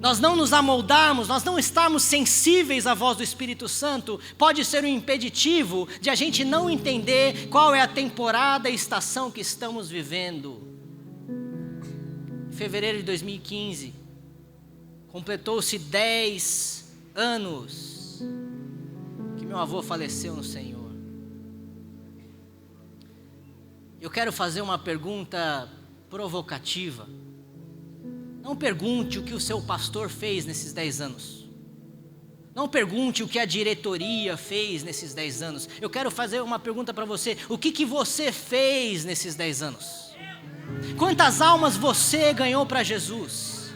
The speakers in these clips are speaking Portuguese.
nós não nos amoldarmos, nós não estarmos sensíveis à voz do Espírito Santo, pode ser um impeditivo de a gente não entender qual é a temporada e estação que estamos vivendo. Em fevereiro de 2015, completou-se 10 anos que meu avô faleceu no Senhor. Eu quero fazer uma pergunta provocativa. Não pergunte o que o seu pastor fez nesses 10 anos. Não pergunte o que a diretoria fez nesses 10 anos. Eu quero fazer uma pergunta para você. O que você fez nesses 10 anos? Quantas almas você ganhou para Jesus?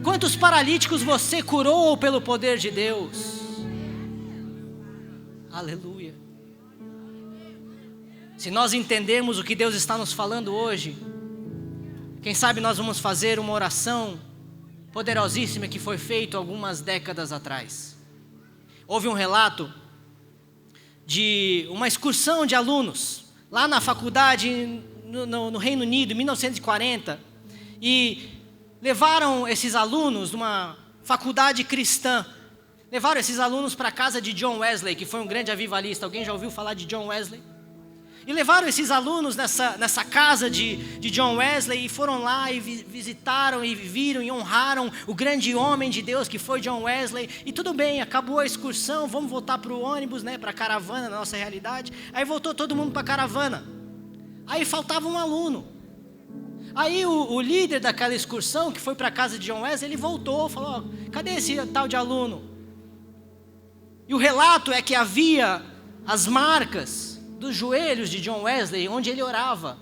Quantos paralíticos você curou pelo poder de Deus? Aleluia. Se nós entendermos o que Deus está nos falando hoje, quem sabe nós vamos fazer uma oração poderosíssima que foi feita algumas décadas atrás. Houve um relato de uma excursão de alunos lá na faculdade no Reino Unido, em 1940, e levaram esses alunos numa faculdade cristã, levaram esses alunos para a casa de John Wesley, que foi um grande avivalista. Alguém já ouviu falar de John Wesley? E levaram esses alunos nessa casa de John Wesley e foram lá e visitaram e viram e honraram o grande homem de Deus que foi John Wesley. E tudo bem, acabou a excursão, vamos voltar para o ônibus, né, para a caravana, na nossa realidade. Aí voltou todo mundo para a caravana. Aí faltava um aluno. Aí o líder daquela excursão, que foi para a casa de John Wesley, ele voltou, falou: cadê esse tal de aluno? E o relato é que havia as marcas dos joelhos de John Wesley, onde ele orava.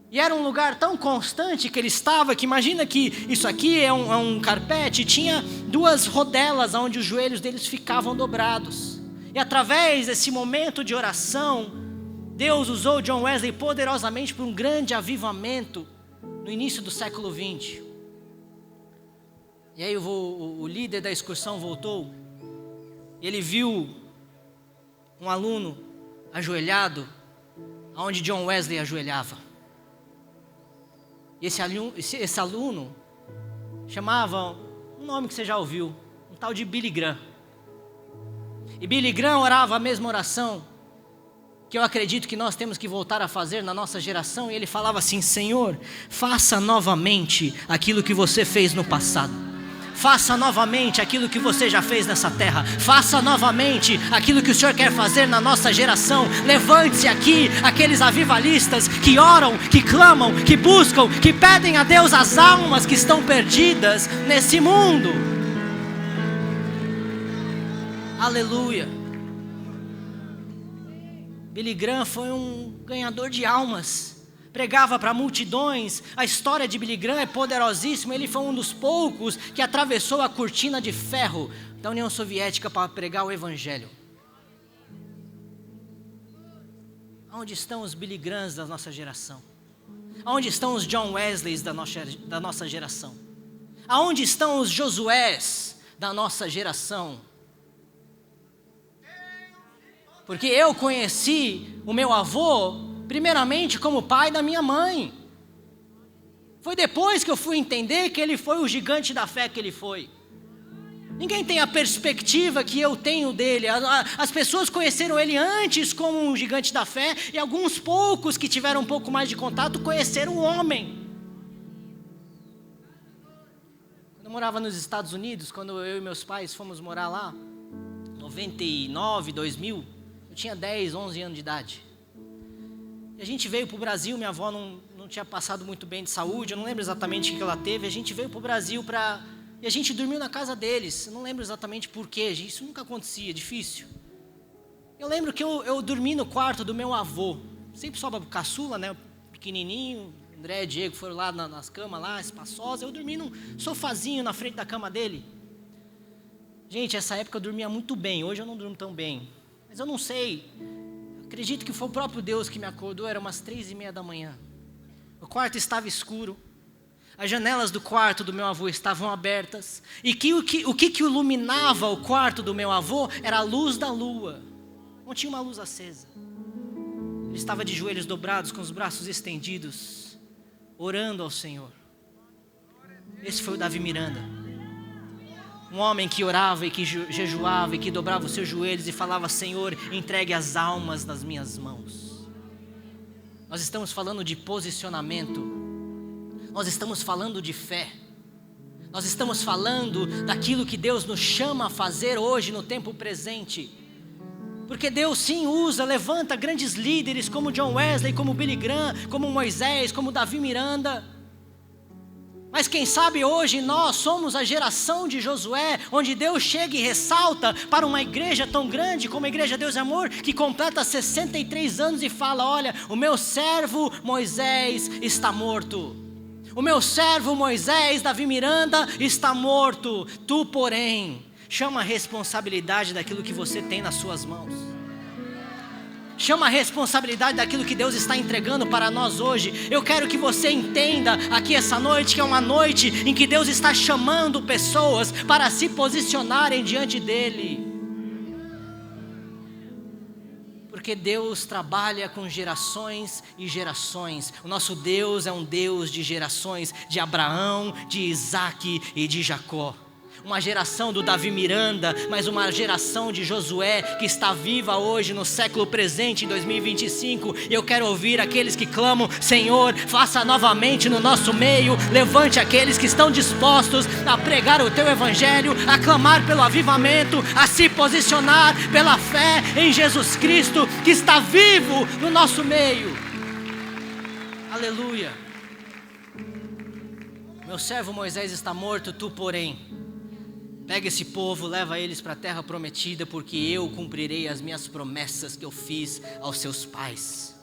E era um lugar tão constante que ele estava, que imagina que isso aqui é um carpete, tinha 2 rodelas onde os joelhos deles ficavam dobrados. E através desse momento de oração, Deus usou John Wesley poderosamente para um grande avivamento no início do século XX. E aí o líder da excursão voltou, e ele viu um aluno ajoelhado, aonde John Wesley ajoelhava. E esse aluno chamava um nome que você já ouviu, um tal de Billy Graham. E Billy Graham orava a mesma oração que eu acredito que nós temos que voltar a fazer na nossa geração. E ele falava assim: Senhor, faça novamente aquilo que você fez no passado. Faça novamente aquilo que você já fez nessa terra. Faça novamente aquilo que o Senhor quer fazer na nossa geração. Levante-se aqui aqueles avivalistas que oram, que clamam, que buscam, que pedem a Deus as almas que estão perdidas nesse mundo. Aleluia. Billy Graham foi um ganhador de almas. Pregava para multidões. A história de Billy Graham é poderosíssima. Ele foi um dos poucos que atravessou a cortina de ferro da União Soviética para pregar o Evangelho. Onde estão os Billy Grahams da nossa geração? Onde estão os John Wesleys da nossa geração? Aonde estão os Josués da nossa geração? Porque eu conheci o meu avô primeiramente como pai da minha mãe. Foi depois que eu fui entender que ele foi o gigante da fé que ele foi. Ninguém tem a perspectiva que eu tenho dele. As pessoas conheceram ele antes como um gigante da fé, e alguns poucos que tiveram um pouco mais de contato conheceram o homem. Quando eu morava nos Estados Unidos, quando eu e meus pais fomos morar lá, 99, 2000, eu tinha 10, 11 anos de idade. E a gente veio para o Brasil. Minha avó não tinha passado muito bem de saúde, eu não lembro exatamente o que ela teve. A gente veio para o Brasil e a gente dormiu na casa deles. Eu não lembro exatamente porquê, isso nunca acontecia, difícil. Eu lembro que eu dormi no quarto do meu avô, sempre só caçula, né, pequenininho. André e Diego foram lá nas camas, lá, espaçosas. Eu dormi num sofazinho na frente da cama dele. Gente, essa época eu dormia muito bem, hoje eu não durmo tão bem. Mas eu não sei, acredito que foi o próprio Deus que me acordou, era umas 3:30 da manhã. O quarto estava escuro, as janelas do quarto do meu avô estavam abertas, e o que iluminava o quarto do meu avô era a luz da lua, não tinha uma luz acesa. Ele estava de joelhos dobrados, com os braços estendidos, orando ao Senhor. Esse foi o Davi Miranda. Um homem que orava e que jejuava e que dobrava os seus joelhos e falava: Senhor, entregue as almas nas minhas mãos. Nós estamos falando de posicionamento. Nós estamos falando de fé. Nós estamos falando daquilo que Deus nos chama a fazer hoje no tempo presente. Porque Deus sim levanta grandes líderes como John Wesley, como Billy Graham, como Moisés, como Davi Miranda. Mas quem sabe hoje nós somos a geração de Josué, onde Deus chega e ressalta para uma igreja tão grande como a Igreja Deus e Amor, que completa 63 anos e fala: olha, o meu servo Moisés está morto. O meu servo Moisés, Davi Miranda, está morto. Tu, porém, chama a responsabilidade daquilo que você tem nas suas mãos. Chama a responsabilidade daquilo que Deus está entregando para nós hoje. Eu quero que você entenda aqui essa noite que é uma noite em que Deus está chamando pessoas para se posicionarem diante dEle. Porque Deus trabalha com gerações e gerações. O nosso Deus é um Deus de gerações, de Abraão, de Isaac e de Jacó. Uma geração do Davi Miranda, mas uma geração de Josué que está viva hoje no século presente, em 2025. E eu quero ouvir aqueles que clamam: Senhor, faça novamente no nosso meio. Levante aqueles que estão dispostos a pregar o Teu Evangelho, a clamar pelo avivamento, a se posicionar pela fé em Jesus Cristo, que está vivo no nosso meio. Aleluia. Meu servo Moisés está morto, tu, porém, pega esse povo, leva eles para a terra prometida, porque eu cumprirei as minhas promessas que eu fiz aos seus pais.